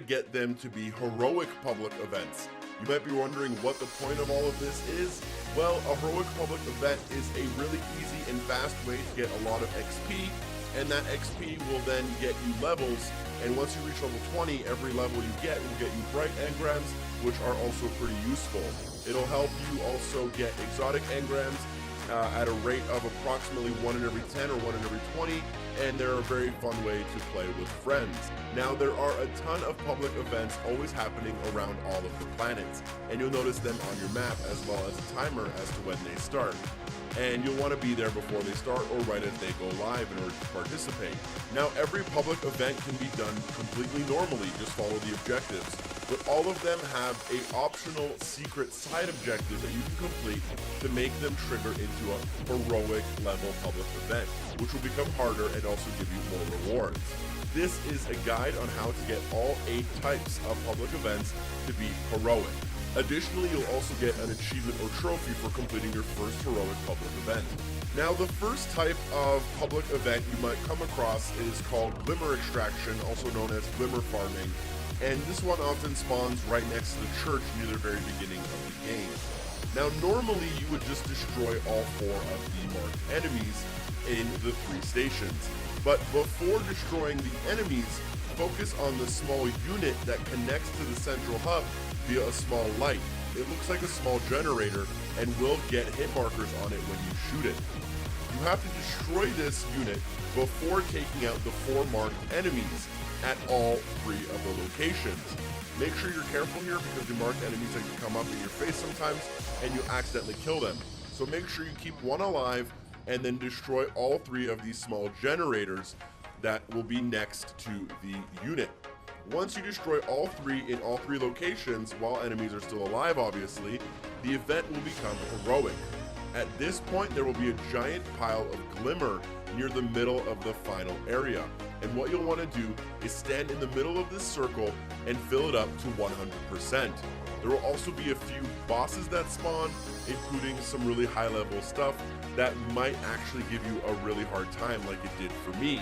get them to be heroic public events. You might be wondering what the point of all of this is. Well, a heroic public event is a really easy and fast way to get a lot of XP, and that XP will then get you levels, and once you reach level 20, every level you get will get you bright engrams, which are also pretty useful. It'll help you also get exotic engrams at a rate of approximately 1 in every 10 or 1 in every 20, and they're a very fun way to play with friends. Now, there are a ton of public events always happening around all of the planets, and you'll notice them on your map as well as a timer as to when they start. And you'll want to be there before they start or right as they go live in order to participate. Now, every public event can be done completely normally, just follow the objectives, but all of them have a optional secret side objective that you can complete to make them trigger into a heroic level public event, which will become harder and also give you more rewards. This is a guide on how to get all 8 types of public events to be heroic. Additionally, you'll also get an achievement or trophy for completing your first heroic public event. Now, the first type of public event you might come across is called Glimmer Extraction, also known as Glimmer Farming, and this one often spawns right next to the church near the very beginning of the game. Now, normally you would just destroy all 4 of the marked enemies in the 3 stations, but before destroying the enemies, focus on the small unit that connects to the central hub via a small light. It looks like a small generator and will get hit markers on it when you shoot it. You have to destroy this unit before taking out the 4 marked enemies at all 3 of the locations. Make sure you're careful here because the marked enemies can come up in your face sometimes and you accidentally kill them. So make sure you keep 1 alive and then destroy all 3 of these small generators that will be next to the unit. Once you destroy all 3 in all 3 locations, while enemies are still alive obviously, the event will become heroic. At this point, there will be a giant pile of glimmer near the middle of the final area. And what you'll want to do is stand in the middle of this circle and fill it up to 100%. There will also be a few bosses that spawn, including some really high level stuff that might actually give you a really hard time like it did for me.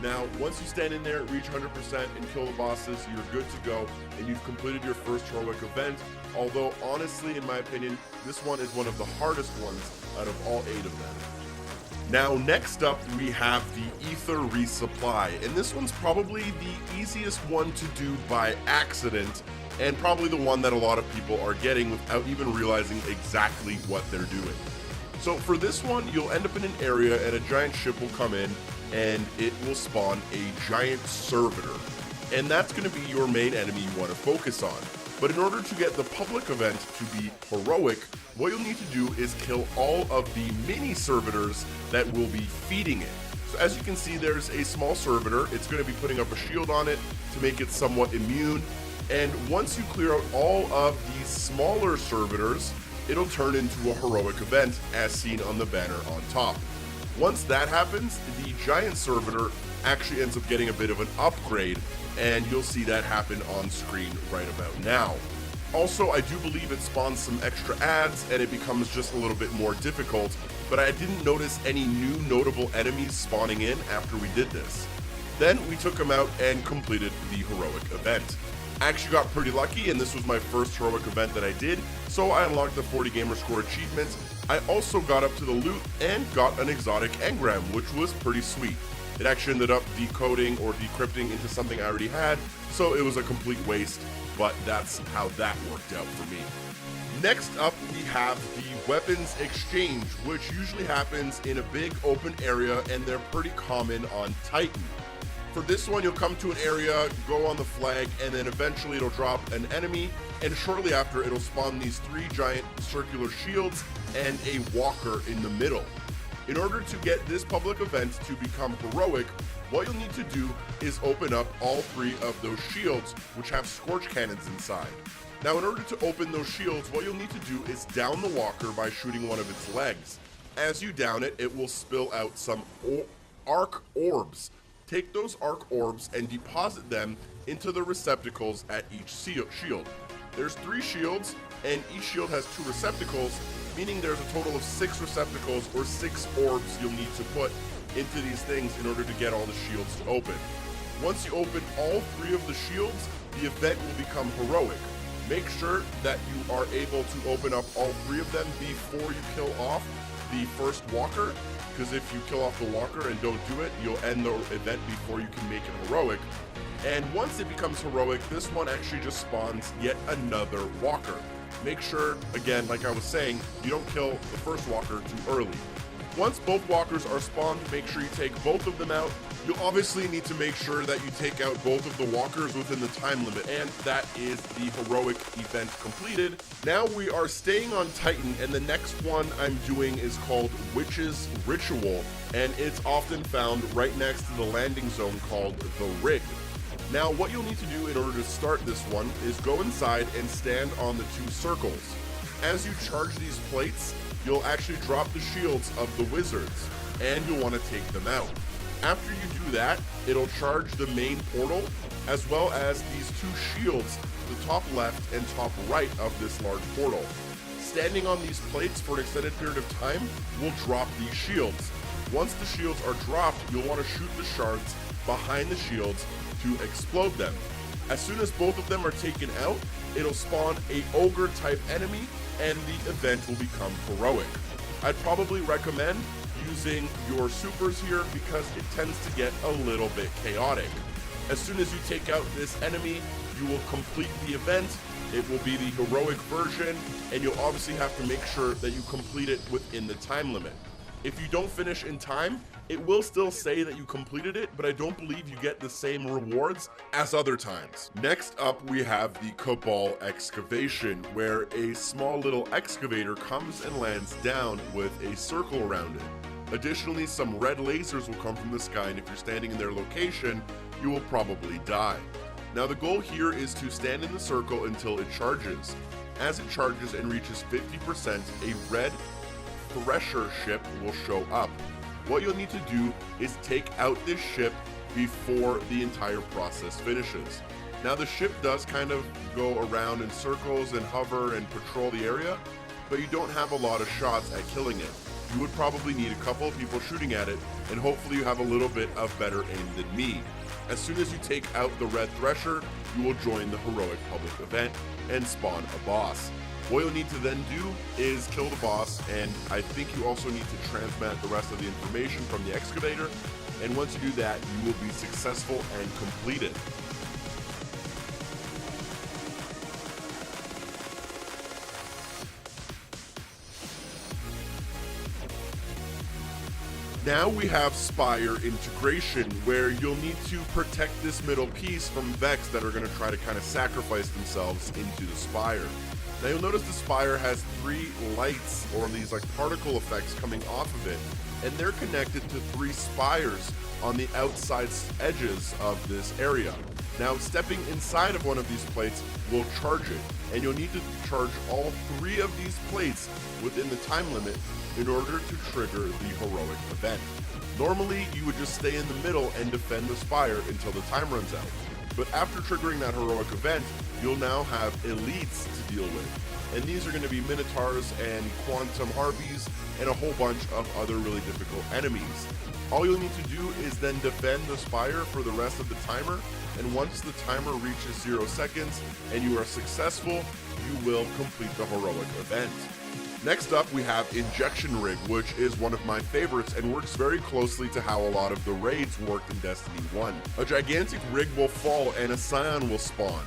Now, once you stand in there, reach 100% and kill the bosses, you're good to go, and you've completed your first heroic event, although honestly, in my opinion, this one is one of the hardest ones out of all 8 of them. Now, next up, we have the Ether Resupply, and this one's probably the easiest one to do by accident, and probably the one that a lot of people are getting without even realizing exactly what they're doing. So for this one, you'll end up in an area and a giant ship will come in, and it will spawn a giant servitor. And that's going to be your main enemy you want to focus on. But in order to get the public event to be heroic, what you'll need to do is kill all of the mini servitors that will be feeding it. So as you can see, there's a small servitor. It's going to be putting up a shield on it to make it somewhat immune. And once you clear out all of these smaller servitors, it'll turn into a heroic event as seen on the banner on top. Once that happens, the giant servitor actually ends up getting a bit of an upgrade, and you'll see that happen on screen right about now. Also, I do believe it spawns some extra ads and it becomes just a little bit more difficult, but I didn't notice any new notable enemies spawning in after we did this. Then we took them out and completed the heroic event. I actually got pretty lucky, and this was my first heroic event that I did, so I unlocked the 40 gamer score achievement. I also got up to the loot and got an exotic engram, which was pretty sweet. It actually ended up decoding or decrypting into something I already had, so it was a complete waste, but that's how that worked out for me. Next up, we have the weapons exchange, which usually happens in a big open area, and they're pretty common on Titan. For this one, you'll come to an area, go on the flag, and then eventually it'll drop an enemy, and shortly after it'll spawn these 3 giant circular shields and a walker in the middle. In order to get this public event to become heroic, what you'll need to do is open up all 3 of those shields, which have scorch cannons inside. Now, in order to open those shields, what you'll need to do is down the walker by shooting one of its legs. As you down it, it will spill out some arc orbs. Take those arc orbs and deposit them into the receptacles at each shield. There's 3 shields, and each shield has 2 receptacles, meaning there's a total of 6 receptacles or 6 orbs you'll need to put into these things in order to get all the shields to open. Once you open all 3 of the shields, the event will become heroic. Make sure that you are able to open up all 3 of them before you kill off the first walker, because if you kill off the walker and don't do it, you'll end the event before you can make it heroic. And once it becomes heroic, this one actually just spawns yet another walker. Make sure, again, like I was saying, you don't kill the first walker too early. Once both walkers are spawned, make sure you take both of them out. You'll obviously need to make sure that you take out both of the walkers within the time limit, and that is the heroic event completed. Now we are staying on Titan, and the next one I'm doing is called Witch's Ritual, and it's often found right next to the landing zone called the Rig. Now what you'll need to do in order to start this one is go inside and stand on the 2 circles. As you charge these plates, you'll actually drop the shields of the wizards, and you'll want to take them out. After you do that, it'll charge the main portal, as well as these 2 shields to the top left and top right of this large portal. Standing on these plates for an extended period of time will drop these shields. Once the shields are dropped, you'll want to shoot the shards behind the shields to explode them. As soon as both of them are taken out, it'll spawn a ogre type enemy and the event will become heroic. I'd probably recommend using your supers here because it tends to get a little bit chaotic. As soon as you take out this enemy, you will complete the event. It will be the heroic version, and you'll obviously have to make sure that you complete it within the time limit. If you don't finish in time, it will still say that you completed it, but I don't believe you get the same rewards as other times. Next up, we have the Cabal Excavation, where a small little excavator comes and lands down with a circle around it. Additionally, some red lasers will come from the sky, and if you're standing in their location, you will probably die. Now the goal here is to stand in the circle until it charges. As it charges and reaches 50%, a red Thresher ship will show up. What you'll need to do is take out this ship before the entire process finishes. Now the ship does kind of go around in circles and hover and patrol the area, but you don't have a lot of shots at killing it. You would probably need a couple of people shooting at it, and hopefully you have a little bit of better aim than me. As soon as you take out the red Thresher, you will join the heroic public event and spawn a boss. What you'll need to then do is kill the boss, and I think you also need to transmit the rest of the information from the excavator, and once you do that, you will be successful and complete it. Now we have Spire integration, where you'll need to protect this middle piece from Vex that are going to try to kind of sacrifice themselves into the Spire. Now you'll notice the Spire has 3 lights, or these like particle effects coming off of it, and they're connected to 3 spires on the outside edges of this area. Now stepping inside of one of these plates will charge it, and you'll need to charge all 3 of these plates within the time limit in order to trigger the heroic event. Normally you would just stay in the middle and defend the Spire until the time runs out. But after triggering that heroic event, you'll now have elites to deal with. And these are going to be Minotaurs and Quantum Harpies and a whole bunch of other really difficult enemies. All you'll need to do is then defend the Spire for the rest of the timer, and once the timer reaches 0 seconds and you are successful, you will complete the heroic event. Next up, we have Injection Rig, which is one of my favorites and works very closely to how a lot of the raids worked in Destiny 1. A gigantic rig will fall and a Scion will spawn.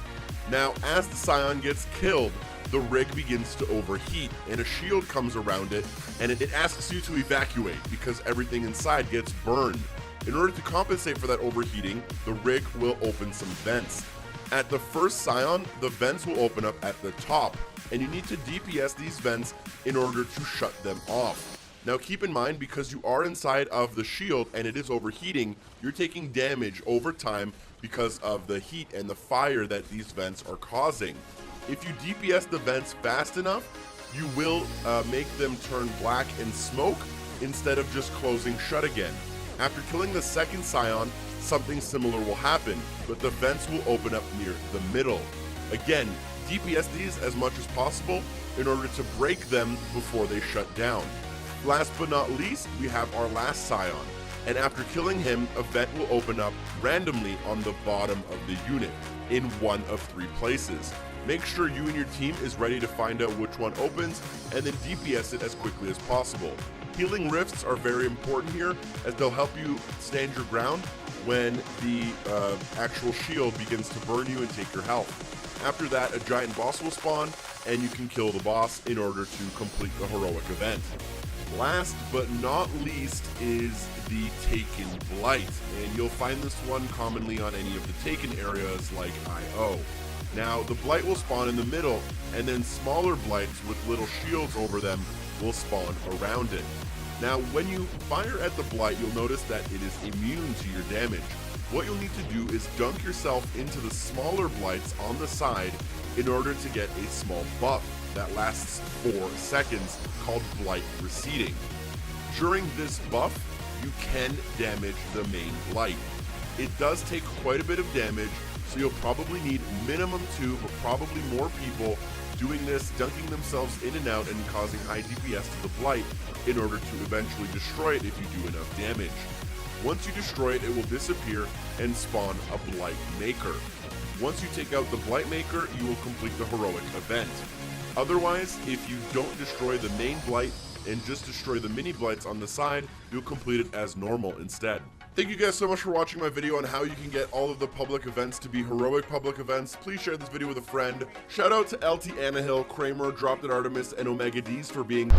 Now, as the Scion gets killed, the rig begins to overheat and a shield comes around it, and it asks you to evacuate because everything inside gets burned. In order to compensate for that overheating, the rig will open some vents. At the first Scion, the vents will open up at the top, and you need to DPS these vents in order to shut them off. Now keep in mind, because you are inside of the shield and it is overheating, you're taking damage over time because of the heat and the fire that these vents are causing. If you DPS the vents fast enough, you will make them turn black and smoke instead of just closing shut again. After killing the second Scion, something similar will happen, but the vents will open up near the middle. Again, DPS these as much as possible in order to break them before they shut down. Last but not least, we have our last Scion. and after killing him, a vent will open up randomly on the bottom of the unit, in one of 3 places. Make sure you and your team is ready to find out which one opens, and then DPS it as quickly as possible. Healing rifts are very important here, as they'll help you stand your ground when the actual shield begins to burn you and take your health. After that, a giant boss will spawn, and you can kill the boss in order to complete the heroic event. Last but not least is the Taken Blight, and you'll find this one commonly on any of the Taken areas like IO. Now, the Blight will spawn in the middle, and then smaller Blights with little shields over them will spawn around it. Now, when you fire at the Blight, you'll notice that it is immune to your damage. What you'll need to do is dunk yourself into the smaller Blights on the side in order to get a small buff that lasts 4 seconds called Blight Receding. During this buff, you can damage the main Blight. It does take quite a bit of damage, so you'll probably need minimum 2, but probably more people doing this, dunking themselves in and out and causing high DPS to the Blight in order to eventually destroy it if you do enough damage. Once you destroy it, it will disappear and spawn a Blight Maker. Once you take out the Blight Maker, you will complete the heroic event. Otherwise, if you don't destroy the main Blight and just destroy the mini Blights on the side, you'll complete it as normal instead. Thank you guys so much for watching my video on how you can get all of the public events to be heroic public events. Please share this video with a friend. Shout out to LT Anahill, Kramer, Dropped at Artemis, and Omega D's for being